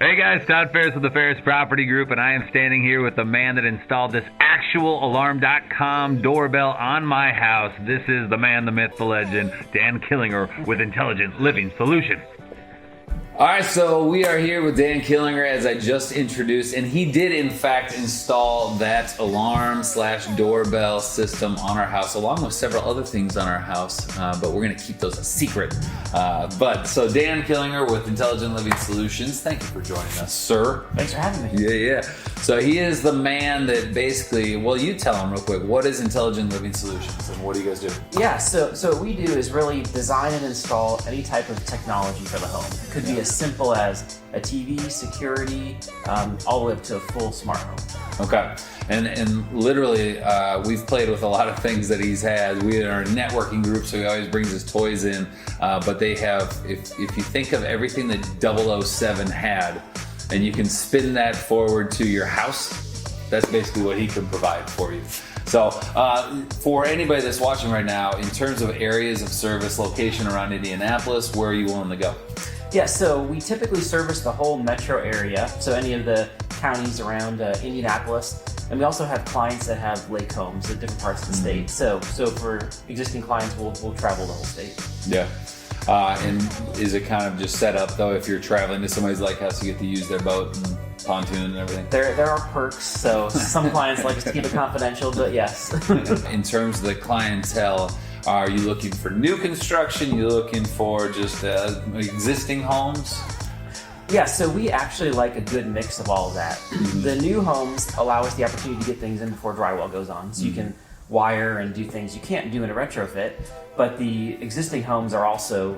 Hey guys, Todd Ferris with the Ferris Property Group, and I am standing here with the man that installed this actualalarm.com doorbell on my house. This is the man, the myth, the legend, Dan Killinger with Intelligent Living Solutions. All right, so we are here with Dan Killinger, as I just introduced, and he did in fact install that alarm/doorbell system on our house, along with several other things on our house, but we're going to keep those a secret. So Dan Killinger with Intelligent Living Solutions, thank you for joining us, sir. Thanks for having me. Yeah. So he is the man that basically, well, you tell him real quick, what is Intelligent Living Solutions and what do you guys do? Yeah, so what we do is really design and install any type of technology for the home. It could be as simple as a TV, security, all the way up to a full smart home. Okay. And literally, we've played with a lot of things that he's had. We are a networking group, so he always brings his toys in. But they have, if you think of everything that 007 had, and you can spin that forward to your house, that's basically what he can provide for you. So for anybody that's watching right now, in terms of areas of service, location around Indianapolis, where are you willing to go? Yeah, so we typically service the whole metro area, so any of the counties around Indianapolis. And we also have clients that have lake homes at different parts of the state. So for existing clients, we'll travel the whole state. Yeah. And is it kind of just set up, though, if you're traveling to somebody's lake house, you get to use their boat and pontoon and everything? There are perks, so some clients like us to keep it confidential, but yes. In terms of the clientele, are you looking for new construction? You looking for just existing homes? Yeah, so we actually like a good mix of all of that. The new homes allow us the opportunity to get things in before drywall goes on, so you can wire and do things you can't do in a retrofit. But the existing homes are also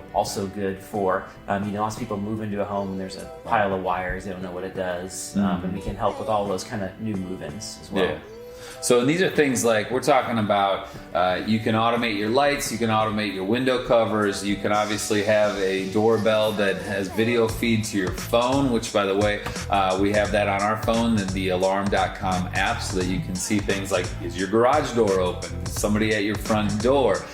good for, lots of people move into a home and there's a pile of wires, they don't know what it does, and we can help with all those kind of new move-ins as well. Yeah. So these are things like we're talking about. You can automate your lights, you can automate your window covers, you can obviously have a doorbell that has video feed to your phone, which, by the way, we have that on our phone, the alarm.com app, so that you can see things like, is your garage door open? Is somebody at your front door?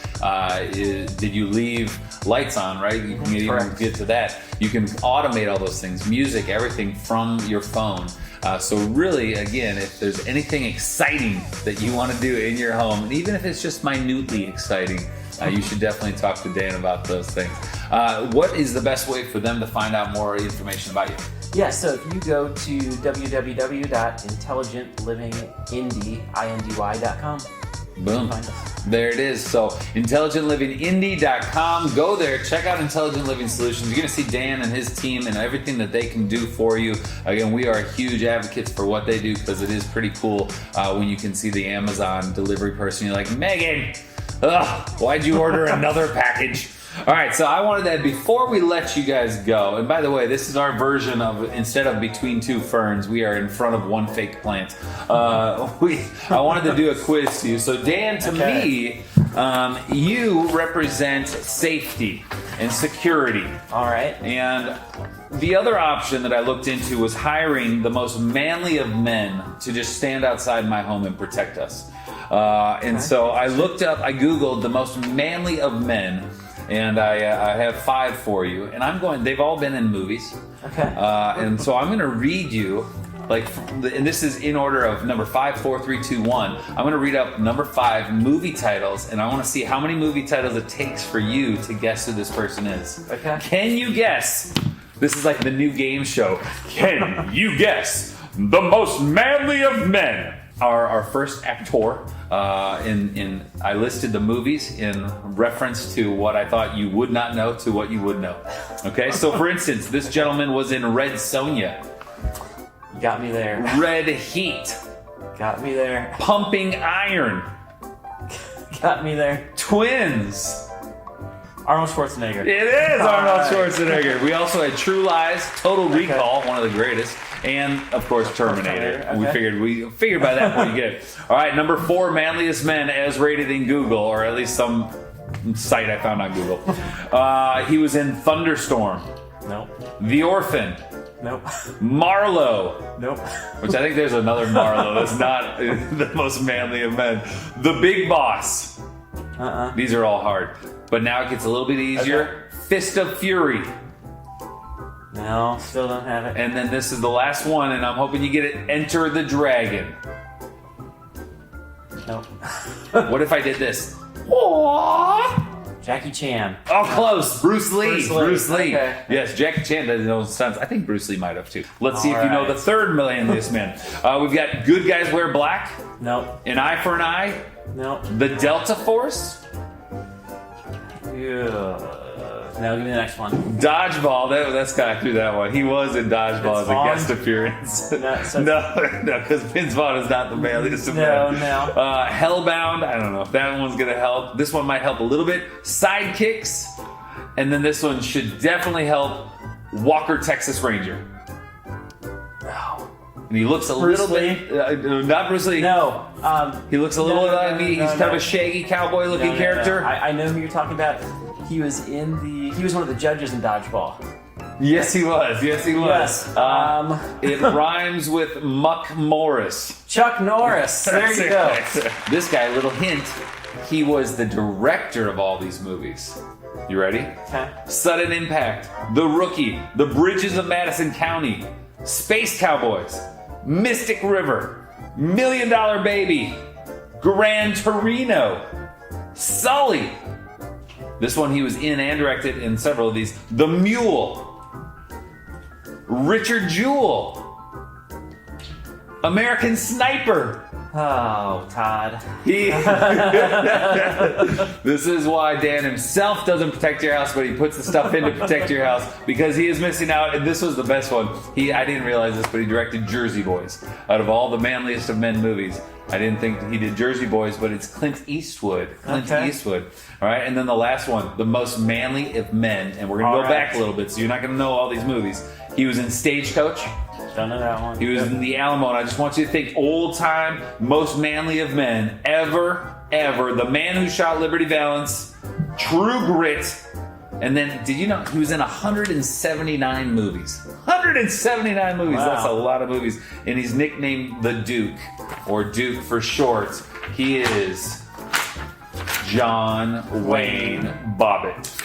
Did you leave lights on, right? You can even get to that. You can automate all those things, music, everything from your phone. So really, again, if there's anything exciting that you want to do in your home, and even if it's just minutely exciting, you should definitely talk to Dan about those things. What is the best way for them to find out more information about you? Yeah, so if you go to www.intelligentlivingindie.com, boom. find us. There it is. So intelligentlivingindy.com. Go there. Check out Intelligent Living Solutions. You're going to see Dan and his team and everything that they can do for you. Again, we are huge advocates for what they do, because it is pretty cool when you can see the Amazon delivery person. You're like, Megan, why'd you order another package? All right, so I wanted that before we let you guys go. And by the way, this is our version of, instead of between two ferns, we are in front of one fake plant. I wanted to do a quiz to you. So Dan, to me, you represent safety and security. All right. And the other option that I looked into was hiring the most manly of men to just stand outside my home and protect us. So I looked up, I Googled the most manly of men. And I have 5 for you, and they've all been in movies. Okay. And so I'm going to read you, and this is in order of number 5, 4, 3, 2, 1. I'm going to read up number 5 movie titles, and I want to see how many movie titles it takes for you to guess who this person is. Okay. Can you guess? This is like the new game show. Can you guess the most manly of men? Our first actor, I listed the movies in reference to what I thought you would not know to what you would know. Okay, so for instance, this gentleman was in Red Sonja. Got me there. Red Heat. Got me there. Pumping Iron. Got me there. Twins. Arnold Schwarzenegger. It is Arnold Schwarzenegger. We also had True Lies, Total Recall, one of the greatest, and of course Terminator. Okay. We figured by that point you get it. All right, number 4, manliest men as rated in Google, or at least some site I found on Google. He was in Thunderstorm. Nope. The Orphan. Nope. Marlowe. Nope. Which I think there's another Marlowe that's not the most manly of men. The Big Boss. These are all hard. But now it gets a little bit easier. Okay. Fist of Fury. No. No, still don't have it. And then this is the last one, and I'm hoping you get it. Enter the Dragon. Nope. What if I did this? Aww. Jackie Chan. Oh, close. Bruce Lee. Bruce Lee. Okay. Yes, Jackie Chan does know stunts. I think Bruce Lee might have too. Let's see All if you know right. the third manliest man. We've got Good Guys Wear Black, Nope. An Eye for an Eye, Nope. The Delta Force, Yeah. Now give me the next one. Dodgeball. That's kind of threw that one. He was in Dodgeball Vince as a Vaughn? guest appearance. No, so- no, because Vince Vaughn is not the manliest of men. No. Hellbound. I don't know if that one's gonna help. This one might help a little bit. Sidekicks, and then this one should definitely help. Walker, Texas Ranger. No. And he looks a Bruce little bit, not Bruce Lee. No. He looks a little like me. no, He's kind no. of a shaggy cowboy looking No. character. I know who you're talking about. He was one of the judges in Dodgeball. Yes, he was. Yes, he was. Yes. It rhymes with Muck Morris. Chuck Norris. There you go. This guy, little hint, he was the director of all these movies. You ready? Okay. Sudden Impact, The Rookie, The Bridges of Madison County, Space Cowboys, Mystic River, $1 Million Baby, Gran Torino, Sully. This one he was in and directed in several of these. The Mule, Richard Jewell, American Sniper. Oh, Todd. This is why Dan himself doesn't protect your house, but he puts the stuff in to protect your house because he is missing out. And this was the best one. I didn't realize this, but he directed Jersey Boys. Out of all the manliest of men movies, I didn't think he did Jersey Boys, but it's Clint Eastwood. Eastwood. All right, and then the last one, the most manly of men, and we're gonna go back a little bit, so you're not gonna know all these movies. He was in Stagecoach. Don't know that one. He was in the Alamo, and I just want you to think old time, most manly of men ever. The Man Who Shot Liberty Valance, True Grit, and then did you know he was in 179 movies? 179 movies. Wow. That's a lot of movies. And he's nicknamed the Duke, or Duke for short. He is John Wayne Bobbitt.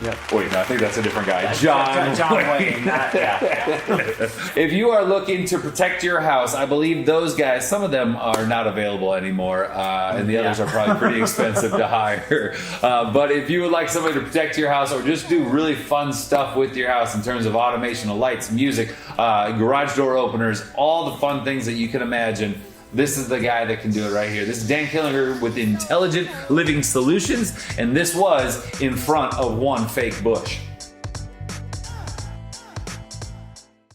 Yep. Wait, no, I think that's a different guy. John Wayne. If you are looking to protect your house, I believe those guys, some of them are not available anymore, and the others are probably pretty expensive to hire. But if you would like somebody to protect your house or just do really fun stuff with your house in terms of automation of lights, music, garage door openers, all the fun things that you can imagine, this is the guy that can do it right here. This is Dan Killinger with Intelligent Living Solutions, and this was In Front of One Fake Bush.